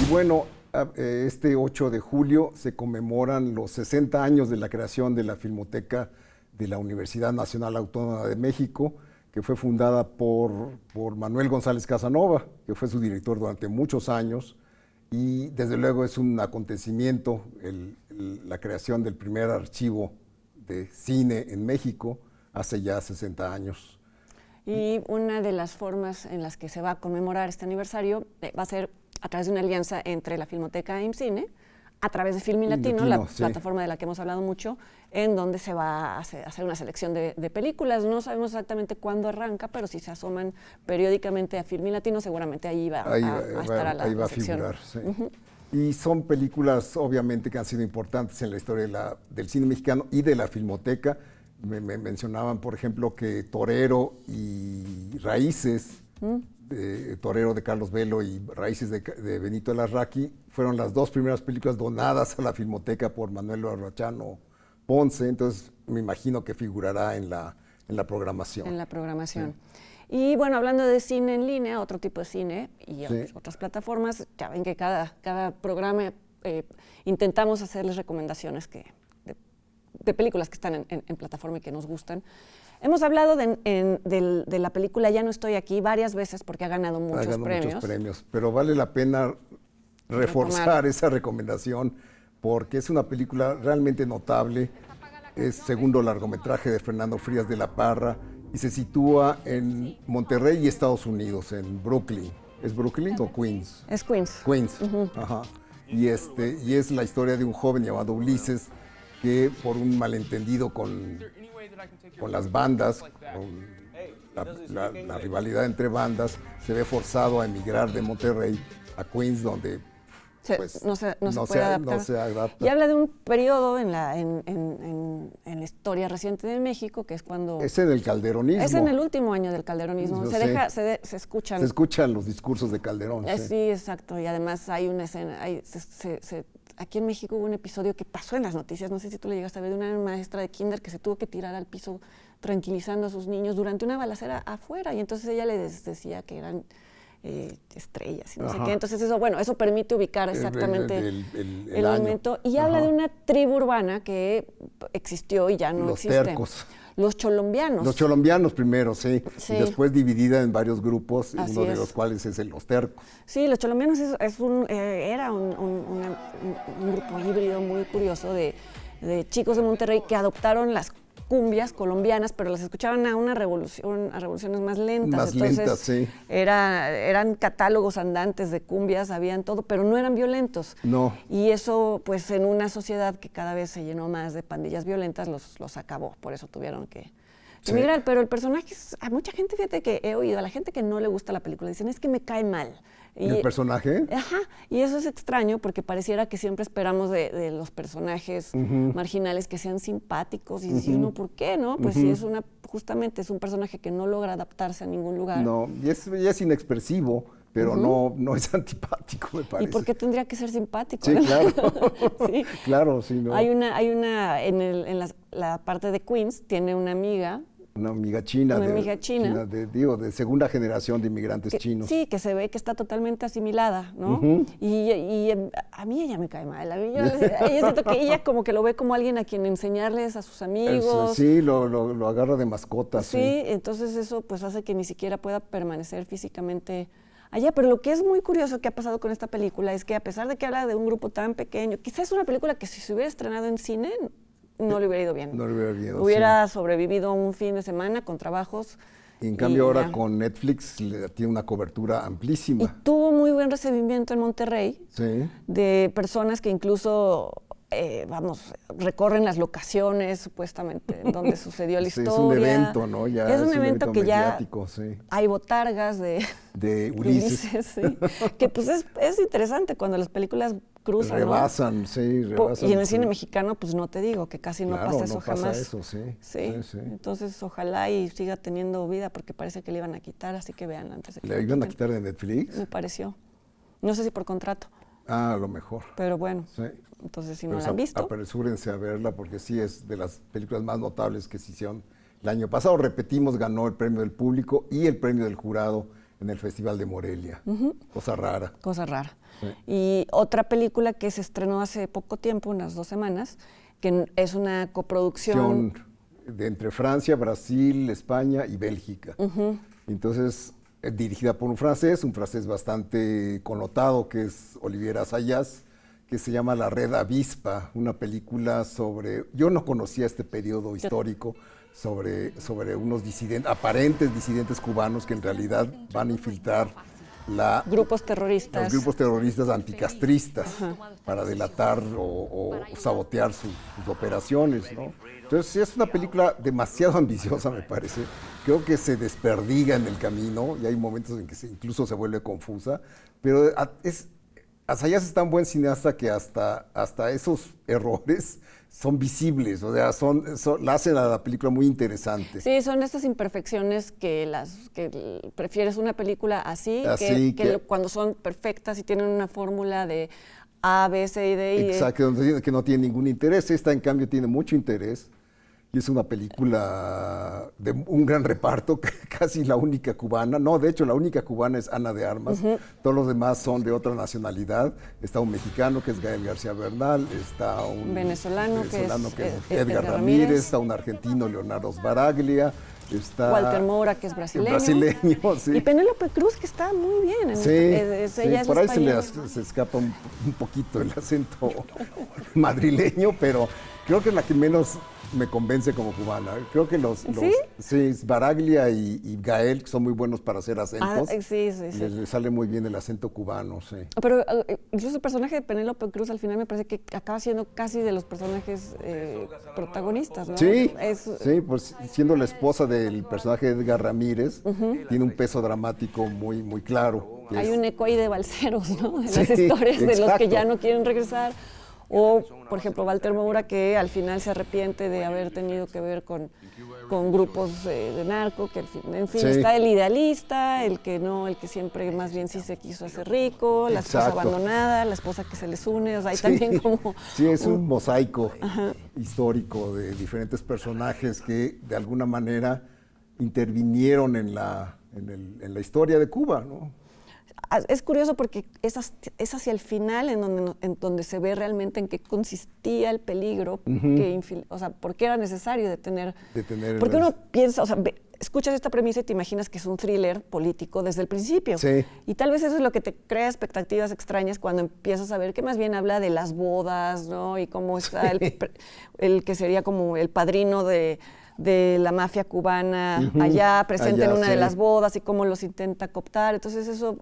Y bueno, este 8 de julio se conmemoran los 60 años de la creación de la Filmoteca de la Universidad Nacional Autónoma de México, que fue fundada por Manuel González Casanova, que fue su director durante muchos años, y desde luego es un acontecimiento la creación del primer archivo de cine en México hace ya 60 años. Y una de las formas en las que se va a conmemorar este aniversario va a ser a través de una alianza entre la Filmoteca e IMCINE, a través de Filmin Latino, la plataforma de la que hemos hablado mucho, en donde se va a hacer una selección de películas. No sabemos exactamente cuándo arranca, pero si se asoman periódicamente a Filmin Latino, seguramente ahí va a estar la sección. Figurar, sí. Y son películas, obviamente, que han sido importantes en la historia del cine mexicano y de la Filmoteca. Me mencionaban, por ejemplo, que Torero y Raíces, Torero de Carlos Velo y Raíces de Benito Larraqui, fueron las dos primeras películas donadas a la Filmoteca por Manuel Arrachano Ponce, entonces me imagino que figurará en la programación. En la programación. Sí. Y bueno, hablando de cine en línea, otro tipo de cine y otras plataformas, ya ven que cada programa intentamos hacerles recomendaciones de películas que están en plataforma y que nos gustan. Hemos hablado de la película Ya no estoy aquí varias veces porque ha ganado muchos premios. Pero vale la pena reforzar esa recomendación porque es una película realmente notable. Es segundo largometraje de Fernando Frías de la Parra y se sitúa en Monterrey y Estados Unidos, en Brooklyn. ¿Es Brooklyn o Queens? Es Queens. Queens, ajá. Y es la historia de un joven llamado Ulises que por un malentendido con las bandas, con la rivalidad entre bandas, se ve forzado a emigrar de Monterrey a Queens, donde no se puede adaptar. Y habla de un periodo en la historia reciente de México, que es cuando... Es en el calderonismo. Es en el último año del calderonismo. Se escuchan... Se escuchan los discursos de Calderón. Sí, exacto. Y además hay una escena... Aquí en México hubo un episodio que pasó en las noticias, no sé si tú lo llegaste a ver, de una maestra de kinder que se tuvo que tirar al piso tranquilizando a sus niños durante una balacera afuera, y entonces ella les decía que eran estrellas y no sé qué. Entonces eso permite ubicar exactamente el momento. Y habla de una tribu urbana que existió y ya no existe. Los tercos. Los cholombianos. Los cholombianos primero, sí. Y después dividida en varios grupos, uno de los cuales es los tercos. Sí, los cholombianos era un grupo híbrido muy curioso de chicos de Monterrey que adoptaron las cumbias colombianas, pero las escuchaban a revoluciones más lentas. Lentas, sí. Eran catálogos andantes de cumbias, habían todo, pero no eran violentos. No. Y eso, pues, en una sociedad que cada vez se llenó más de pandillas violentas, los acabó. Por eso tuvieron que emigrar. Pero el personaje, a mucha gente, fíjate que he oído, a la gente que no le gusta la película, dicen, es que me cae mal. ¿El personaje? Ajá, y eso es extraño porque pareciera que siempre esperamos de los personajes marginales que sean simpáticos y decir, no, ¿por qué, no? Pues si justamente es un personaje que no logra adaptarse a ningún lugar. No, y es inexpresivo, pero no es antipático, me parece. ¿Y por qué tendría que ser simpático? Sí, claro. Sí. Claro, sí, no. Hay una en la parte de Queens, tiene una amiga. Una amiga china. De segunda generación de inmigrantes chinos. Sí, que se ve que está totalmente asimilada, ¿no? Y a mí ella me cae mal. Ella siento que ella como que lo ve como alguien a quien enseñarles a sus amigos. Sí, lo agarra de mascota. Sí, entonces eso pues hace que ni siquiera pueda permanecer físicamente allá. Pero lo que es muy curioso que ha pasado con esta película es que a pesar de que habla de un grupo tan pequeño, quizás es una película que si se hubiera estrenado en cine no le hubiera ido bien. No le hubiera ido, Hubiera sobrevivido un fin de semana con trabajos. Y en cambio ahora con Netflix tiene una cobertura amplísima. Y tuvo muy buen recibimiento en Monterrey de personas que incluso recorren las locaciones supuestamente en donde sucedió la historia. Es un evento, ¿no? Ya es un evento que mediático, ya sí. hay botargas de Ulises. sí. Que pues es interesante cuando las películas cruzan, rebasan, ¿no? Sí, rebasan. Y en el cine mexicano, pues no te digo, que casi no pasa eso jamás. No pasa eso, sí. Sí. Entonces, ojalá y siga teniendo vida, porque parece que le iban a quitar, así que vean antes de que... ¿Le iban a quitar de Netflix? Me pareció. No sé si por contrato. Ah, a lo mejor. Pero bueno, sí. Entonces si no la han visto... Apresúrense a verla, porque sí es de las películas más notables que se hicieron el año pasado. Repetimos, ganó el premio del público y el premio del jurado en el Festival de Morelia. Cosa rara. Cosa rara. Sí. Y otra película que se estrenó hace poco tiempo, unas 2 semanas, que es una coproducción de entre Francia, Brasil, España y Bélgica. Entonces, dirigida por un francés bastante connotado, que es Olivier Assayas, que se llama La Red Avispa, una película sobre... Yo no conocía este periodo histórico sobre unos aparentes disidentes cubanos que en realidad van a infiltrar grupos terroristas. Los grupos terroristas anticastristas para delatar o sabotear sus operaciones, ¿no? Entonces, sí, es una película demasiado ambiciosa, me parece. Creo que se desperdiga en el camino y hay momentos en que incluso se vuelve confusa, pero Assayas es tan buen cineasta que hasta esos errores son visibles, o sea, la hacen a la película muy interesante. Sí, son estas imperfecciones que prefieres una película así que cuando son perfectas y tienen una fórmula de A, B, C y D. Exacto, que no tiene ningún interés. Esta, en cambio, tiene mucho interés. Y es una película de un gran reparto, casi la única cubana. No, de hecho, la única cubana es Ana de Armas. Todos los demás son de otra nacionalidad. Está un mexicano, que es Gael García Bernal. Está un venezolano que es Edgar Ramírez. Está un argentino, Leonardo Sbaraglia. Está Walter Moura, que es brasileño. Sí. Y Penélope Cruz, que está muy bien. Ella por ahí se escapa un poquito el acento madrileño, pero creo que es la que menos me convence como cubana. Creo que Sbaraglia y Gael, que son muy buenos para hacer acentos, les sale muy bien el acento cubano, sí. Pero incluso el personaje de Penélope Cruz al final me parece que acaba siendo casi de los personajes protagonistas, ¿no? Sí, pues siendo la esposa del personaje de Edgar Ramírez, tiene un peso dramático muy, muy claro. Hay un eco ahí de balseros, ¿no? De las historias de los que ya no quieren regresar. O, por ejemplo, Walter Moura, que al final se arrepiente de haber tenido que ver con grupos de narco, que en fin, está el idealista, el que siempre más bien sí se quiso hacer rico, la esposa abandonada, la esposa que se les une, o sea, hay también como... Sí, es un mosaico histórico de diferentes personajes que de alguna manera intervinieron en la historia de Cuba, ¿no? Es curioso porque es hacia el final en donde se ve realmente en qué consistía el peligro, o sea, por qué era necesario detener. Porque uno piensa, o sea, escuchas esta premisa y te imaginas que es un thriller político desde el principio. Sí. Y tal vez eso es lo que te crea expectativas extrañas cuando empiezas a ver que más bien habla de las bodas, ¿no? Y cómo está el que sería como el padrino de la mafia cubana allá presente en una de las bodas y cómo los intenta cooptar. Entonces eso,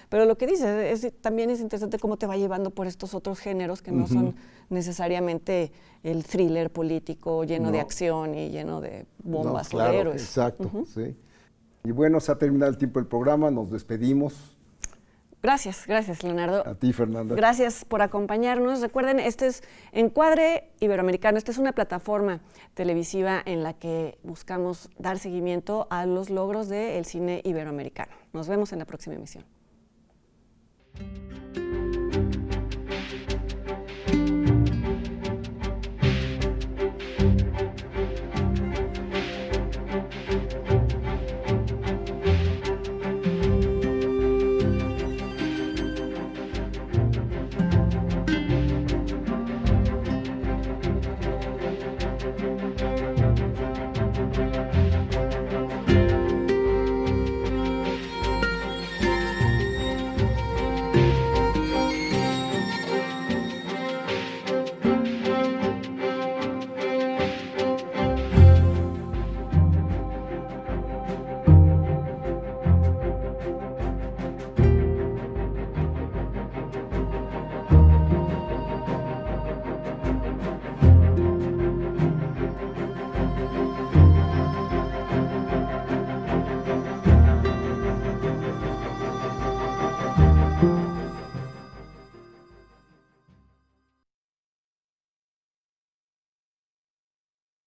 pero lo que dices también es interesante cómo te va llevando por estos otros géneros que no son necesariamente el thriller político lleno de acción y lleno de bombas o héroes. Exacto, sí. Y bueno, se ha terminado el tiempo del programa, nos despedimos. Gracias, Leonardo. A ti, Fernanda. Gracias por acompañarnos. Recuerden, este es Encuadre Iberoamericano. Esta es una plataforma televisiva en la que buscamos dar seguimiento a los logros del cine iberoamericano. Nos vemos en la próxima emisión.